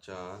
4,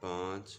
5,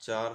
4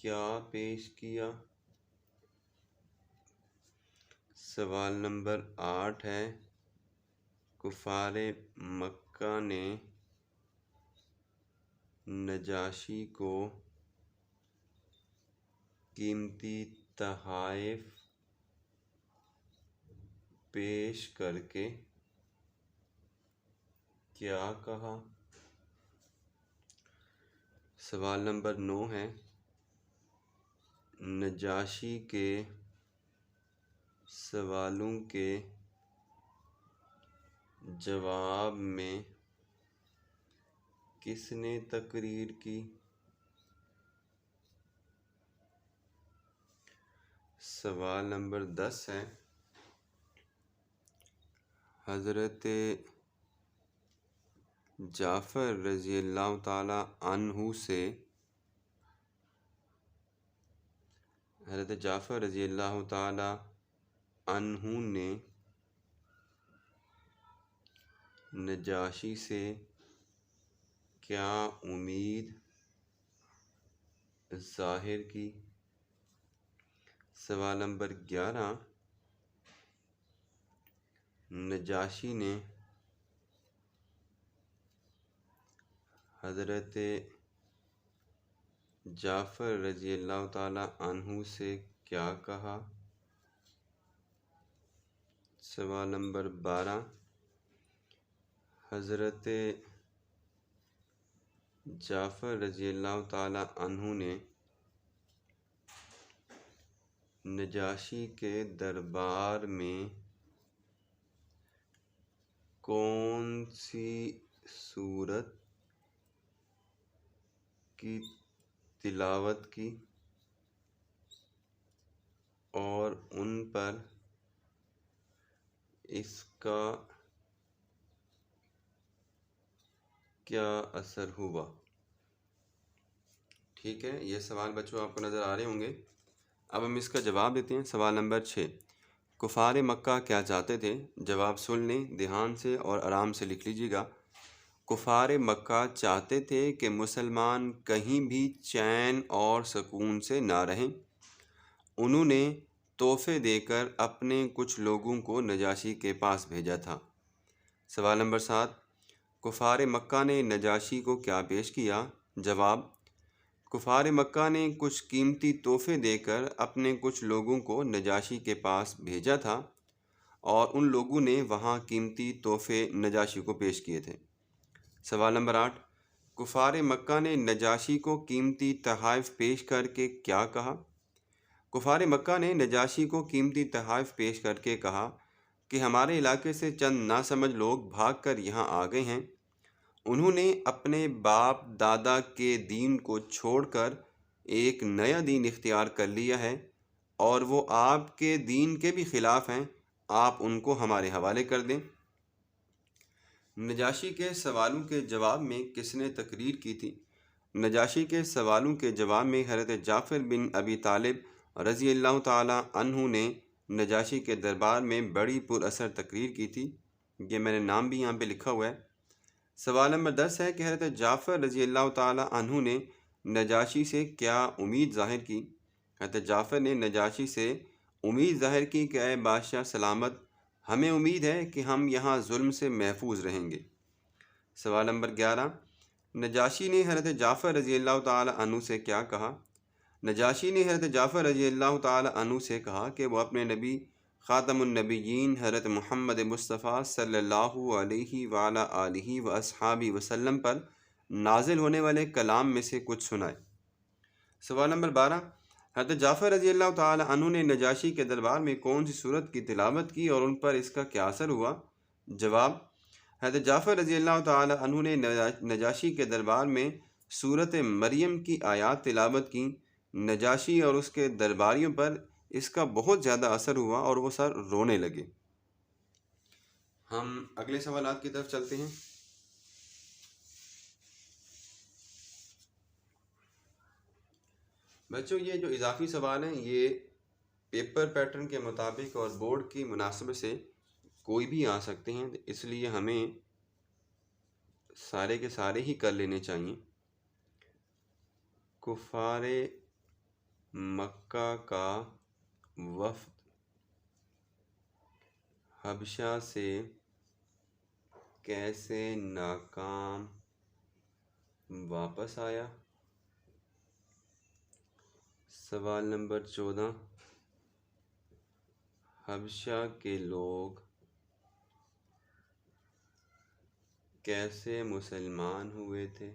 کیا پیش کیا؟ سوال نمبر 8 ہے، کفار مکہ نے نجاشی کو قیمتی تحائف پیش کر کے کیا کہا؟ سوال نمبر 9 ہے، نجاشی کے سوالوں کے جواب میں کس نے تقریر کی؟ سوال نمبر 10 ہے، حضرت جعفر رضی اللہ تعالی عنہ سے حضرت جعفر رضی اللہ تعالی عنہ نے نجاشی سے کیا امید ظاہر کی؟ سوال نمبر 11، نجاشی نے حضرت جعفر رضی اللہ تعالی عنہ سے کیا کہا؟ سوال نمبر 12، حضرت جعفر رضی اللہ تعالی عنہ نے نجاشی کے دربار میں کون سی سورت کی تلاوت کی اور ان پر اس کا کیا اثر ہوا؟ ٹھیک ہے، یہ سوال بچوں آپ کو نظر آ رہے ہوں گے۔ اب ہم اس کا جواب دیتے ہیں۔ سوال نمبر 6، کفار مکہ کیا چاہتے تھے؟ جواب سن لیں دھیان سے اور آرام سے لکھ لیجیے گا۔ کفار مکہ چاہتے تھے کہ مسلمان کہیں بھی چین اور سکون سے نہ رہیں۔ انہوں نے تحفے دے کر اپنے کچھ لوگوں کو نجاشی کے پاس بھیجا تھا۔ سوال نمبر 7، کفار مکہ نے نجاشی کو کیا پیش کیا؟ جواب، کفار مکہ نے کچھ قیمتی تحفے دے کر اپنے کچھ لوگوں کو نجاشی کے پاس بھیجا تھا اور ان لوگوں نے وہاں قیمتی تحفے نجاشی کو پیش کیے تھے۔ سوال نمبر 8، کفار مکہ نے نجاشی کو قیمتی تحائف پیش کر کے کیا کہا؟ کفار مکہ نے نجاشی کو قیمتی تحائف پیش کر کے کہا کہ ہمارے علاقے سے چند ناسمجھ لوگ بھاگ کر یہاں آ گئے ہیں۔ انہوں نے اپنے باپ دادا کے دین کو چھوڑ کر ایک نیا دین اختیار کر لیا ہے اور وہ آپ کے دین کے بھی خلاف ہیں، آپ ان کو ہمارے حوالے کر دیں۔ نجاشی کے سوالوں کے جواب میں کس نے تقریر کی تھی؟ نجاشی کے سوالوں کے جواب میں حضرت جعفر بن ابی طالب رضی اللہ تعالی عنہ نے نجاشی کے دربار میں بڑی پر اثر تقریر کی تھی۔ یہ میں نے نام بھی یہاں پہ لکھا ہوا ہے۔ سوال نمبر 10 ہے کہ حضرت جعفر رضی اللہ تعالی عنہ نے نجاشی سے کیا امید ظاہر کی؟ حضرت جعفر نے نجاشی سے امید ظاہر کی کہ اے بادشاہ سلامت، ہمیں امید ہے کہ ہم یہاں ظلم سے محفوظ رہیں گے۔ سوال نمبر 11، نجاشی نے حضرت جعفر رضی اللہ تعالی عنہ سے کیا کہا؟ نجاشی نے حضرت جعفر رضی اللہ تعالی عنہ سے کہا کہ وہ اپنے نبی خاتم النبیین حضرت محمد مصطفیٰ صلی اللہ علیہ وآلہ آلہ واصحابہ وسلم پر نازل ہونے والے کلام میں سے کچھ سنائے۔ سوال نمبر 12، حضرت جعفر رضی اللہ تعالی عنہ نے نجاشی کے دربار میں کون سی سورت کی تلاوت کی اور ان پر اس کا کیا اثر ہوا؟ جواب، حضرت جعفر رضی اللہ تعالی عنہ نے نجاشی کے دربار میں سورت مریم کی آیات تلاوت کی۔ نجاشی اور اس کے درباریوں پر اس کا بہت زیادہ اثر ہوا اور وہ سر رونے لگے۔ ہم اگلے سوالات کی طرف چلتے ہیں۔ بچوں، یہ جو اضافی سوال ہیں یہ پیپر پیٹرن کے مطابق اور بورڈ کی مناسبت سے کوئی بھی آ سکتے ہیں، اس لیے ہمیں سارے کے سارے ہی کر لینے چاہیے۔ کفار مکہ کا وفد حبشہ سے کیسے ناکام واپس آیا؟ سوال نمبر 14، حبشہ کے لوگ کیسے مسلمان ہوئے تھے؟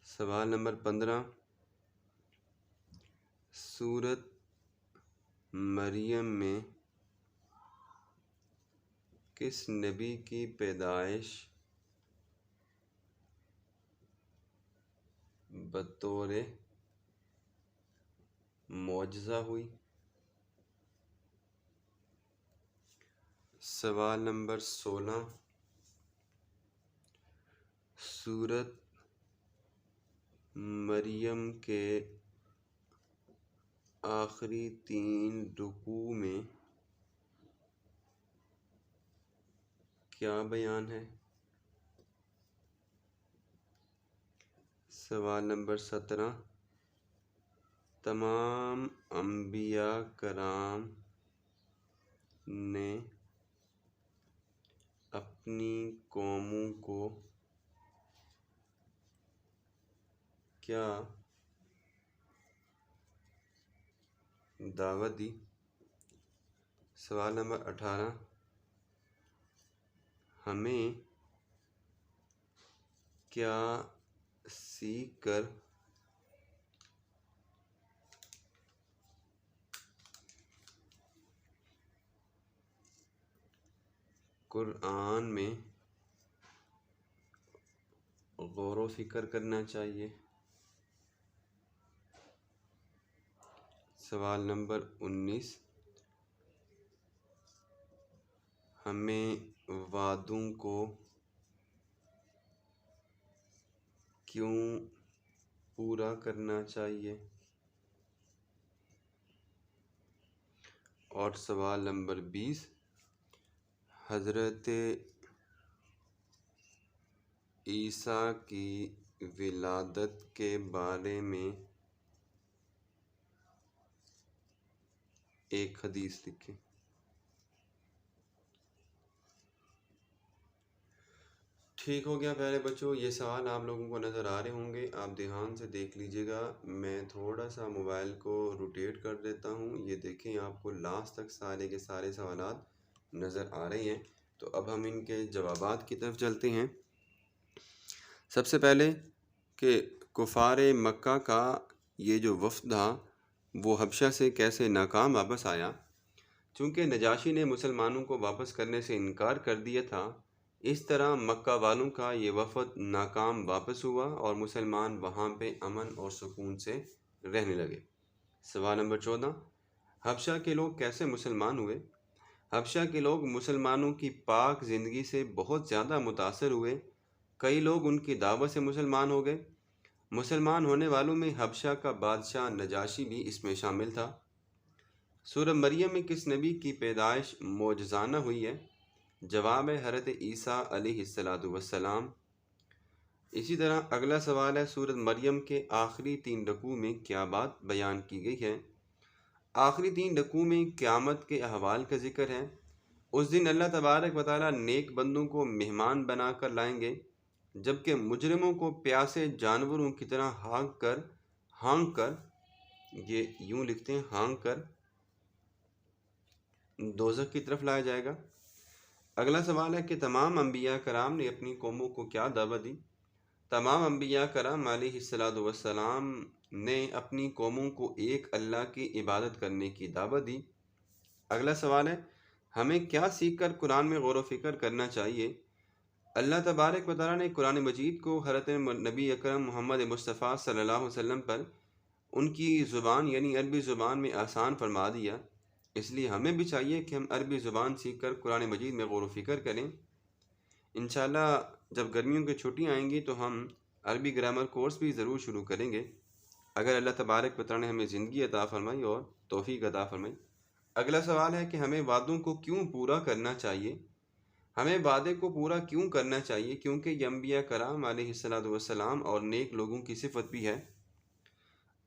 سوال نمبر 15، سورۃ مریم میں کس نبی کی پیدائش بطور معجزہ ہوئی؟ سوال نمبر 16، سورۃ مریم کے آخری 3 رکوع میں کیا بیان ہے؟ سوال نمبر 17، تمام انبیاء کرام نے اپنی قوموں کو کیا دعوت دی؟ سوال نمبر 18، ہمیں کیا سیکھ کر قرآن میں غور و فکر کرنا چاہیے؟ سوال نمبر 19، ہمیں وعدوں کو کیوں پورا کرنا چاہیے؟ اور سوال نمبر 20، حضرت عیسیٰ کی ولادت کے بارے میں ایک حدیث لکھیں۔ ٹھیک ہو گیا پیارے بچوں، یہ سوال آپ لوگوں کو نظر آ رہے ہوں گے، آپ دھیان سے دیکھ لیجئے گا۔ میں تھوڑا سا موبائل کو روٹیٹ کر دیتا ہوں، یہ دیکھیں آپ کو لاسٹ تک سارے کے سارے سوالات نظر آ رہے ہیں۔ تو اب ہم ان کے جوابات کی طرف چلتے ہیں۔ سب سے پہلے کہ کفار مکہ کا یہ جو وفد تھا وہ حبشہ سے کیسے ناکام واپس آیا؟ چونکہ نجاشی نے مسلمانوں کو واپس کرنے سے انکار کر دیا تھا، اس طرح مکہ والوں کا یہ وفد ناکام واپس ہوا اور مسلمان وہاں پہ امن اور سکون سے رہنے لگے۔ سوال نمبر 14، حبشہ کے لوگ کیسے مسلمان ہوئے؟ حبشہ کے لوگ مسلمانوں کی پاک زندگی سے بہت زیادہ متاثر ہوئے، کئی لوگ ان کی دعوت سے مسلمان ہو گئے۔ مسلمان ہونے والوں میں حبشہ کا بادشاہ نجاشی بھی اس میں شامل تھا۔ سورہ مریم میں کس نبی کی پیدائش معجزانہ ہوئی ہے؟ جواب ہے حضرت عیسیٰ علیہ السلام۔ اسی طرح اگلا سوال ہے، سورۃ مریم کے آخری 3 رکوع میں کیا بات بیان کی گئی ہے؟ آخری 3 رکوع میں قیامت کے احوال کا ذکر ہے۔ اس دن اللہ تبارک و تعالیٰ نیک بندوں کو مہمان بنا کر لائیں گے، جبکہ مجرموں کو پیاسے جانوروں کی طرح ہانک کر یہ یوں لکھتے ہیں ہانک کر دوزخ کی طرف لایا جائے گا۔ اگلا سوال ہے کہ تمام انبیاء کرام نے اپنی قوموں کو کیا دعوت دی؟ تمام انبیاء کرام علیہ السلام نے اپنی قوموں کو ایک اللہ کی عبادت کرنے کی دعوت دی۔ اگلا سوال ہے، ہمیں کیا سیکھ کر قرآن میں غور و فکر کرنا چاہیے؟ اللہ تبارک و تعالیٰ نے قرآن مجید کو حضرت نبی اکرم محمد مصطفیٰ صلی اللہ علیہ وسلم پر ان کی زبان یعنی عربی زبان میں آسان فرما دیا، اس لیے ہمیں بھی چاہیے کہ ہم عربی زبان سیکھ کر قرآن مجید میں غور و فکر کریں۔ انشاءاللہ جب گرمیوں کی چھٹیاں آئیں گی تو ہم عربی گرامر کورس بھی ضرور شروع کریں گے، اگر اللہ تبارک و تعالیٰ نے ہمیں زندگی عطا فرمائی اور توفیق عطا فرمائی۔ اگلا سوال ہے کہ ہمیں وعدوں کو کیوں پورا کرنا چاہیے؟ ہمیں وعدے کو پورا کیوں کرنا چاہیے؟ کیونکہ یہ انبیاء کرام علیہ السلام اور نیک لوگوں کی صفت بھی ہے۔